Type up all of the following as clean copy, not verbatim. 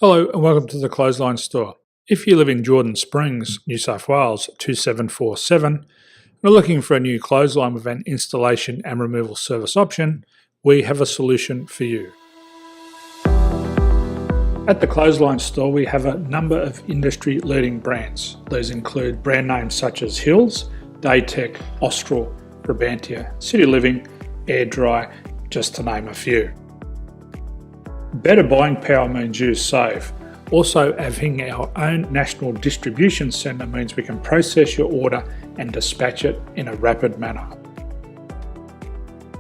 Hello and welcome to the Clothesline Store. If you live in Jordan Springs, New South Wales 2747 and are looking for a new clothesline with an installation and removal service option, we have a solution for you. At the Clothesline Store we have a number of industry-leading brands. These include brand names such as Hills, Daytech, Austral, Brabantia, City Living, Air Dry, just to name a few. Better buying power means you save. Also, having our own national distribution centre means we can process your order and dispatch it in a rapid manner.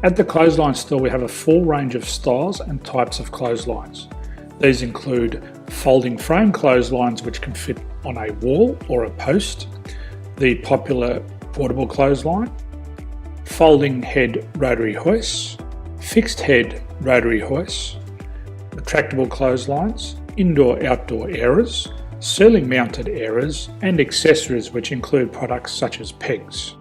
At the Clothesline Store we have a full range of styles and types of clotheslines. These include folding frame clotheslines which can fit on a wall or a post, the popular portable clothesline, folding head rotary hoists, fixed head rotary hoists, retractable clotheslines, indoor-outdoor airers, ceiling mounted airers, and accessories which include products such as pegs.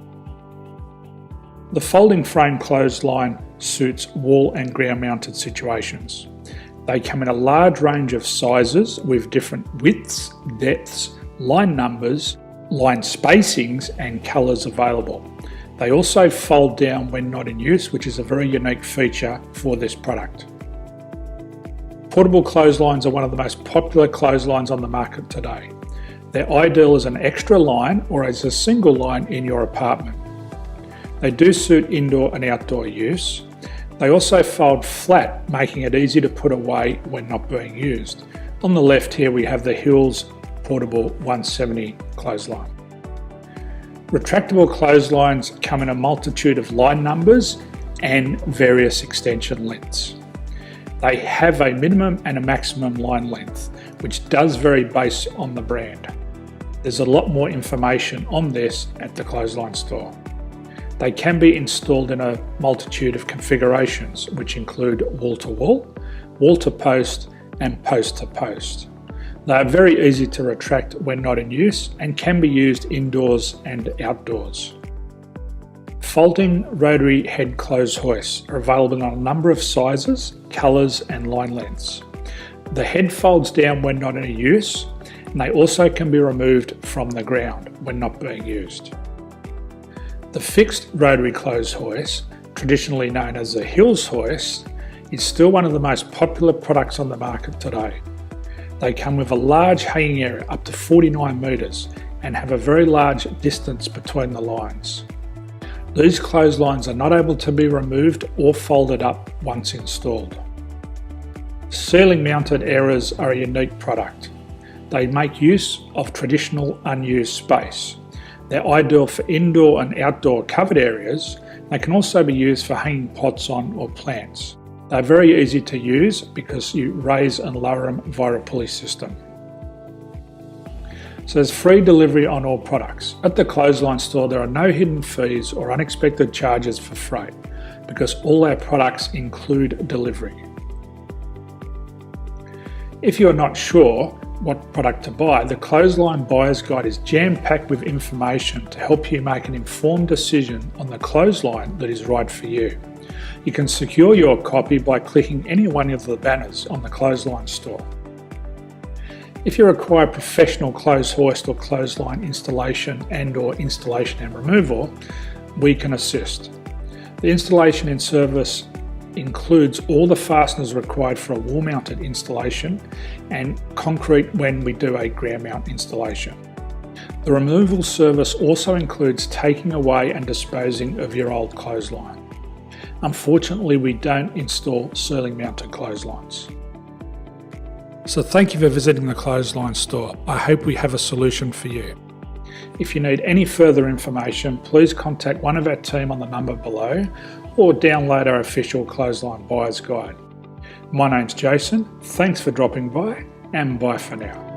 The folding frame clothesline suits wall and ground mounted situations. They come in a large range of sizes with different widths, depths, line numbers, line spacings and colours available. They also fold down when not in use, which is a very unique feature for this product. Portable clotheslines are one of the most popular clotheslines on the market today. They're ideal as an extra line or as a single line in your apartment. They do suit indoor and outdoor use. They also fold flat, making it easy to put away when not being used. On the left here we have the Hills Portable 170 clothesline. Retractable clotheslines come in a multitude of line numbers and various extension lengths. They have a minimum and a maximum line length, which does vary based on the brand. There's a lot more information on this at the Clothesline Store. They can be installed in a multitude of configurations, which include wall-to-wall, wall-to-post, and post-to-post. They are very easy to retract when not in use and can be used indoors and outdoors. Folding rotary head clothes hoists are available in a number of sizes, colours and line lengths. The head folds down when not in use, and they also can be removed from the ground when not being used. The fixed rotary clothes hoist, traditionally known as the Hills hoist, is still one of the most popular products on the market today. They come with a large hanging area up to 49 metres and have a very large distance between the lines. These clotheslines are not able to be removed or folded up once installed. Ceiling mounted airers are a unique product. They make use of traditional unused space. They're ideal for indoor and outdoor covered areas. They can also be used for hanging pots on or plants. They're very easy to use because you raise and lower them via a pulley system. So there's free delivery on all products. At the Clothesline Store there are no hidden fees or unexpected charges for freight because all our products include delivery. If you're not sure what product to buy, the Clothesline Buyer's Guide is jam-packed with information to help you make an informed decision on the clothesline that is right for you. You can secure your copy by clicking any one of the banners on the Clothesline Store. If you require professional clothes hoist or clothesline installation and/or installation and removal, we can assist. The installation and service includes all the fasteners required for a wall-mounted installation and concrete when we do a ground mount installation. The removal service also includes taking away and disposing of your old clothesline. Unfortunately, we don't install ceiling mounted clotheslines. So thank you for visiting the Clothesline Store. I hope we have a solution for you. If you need any further information, please contact one of our team on the number below or download our official Clothesline Buyer's Guide. My name's Jason, thanks for dropping by and bye for now.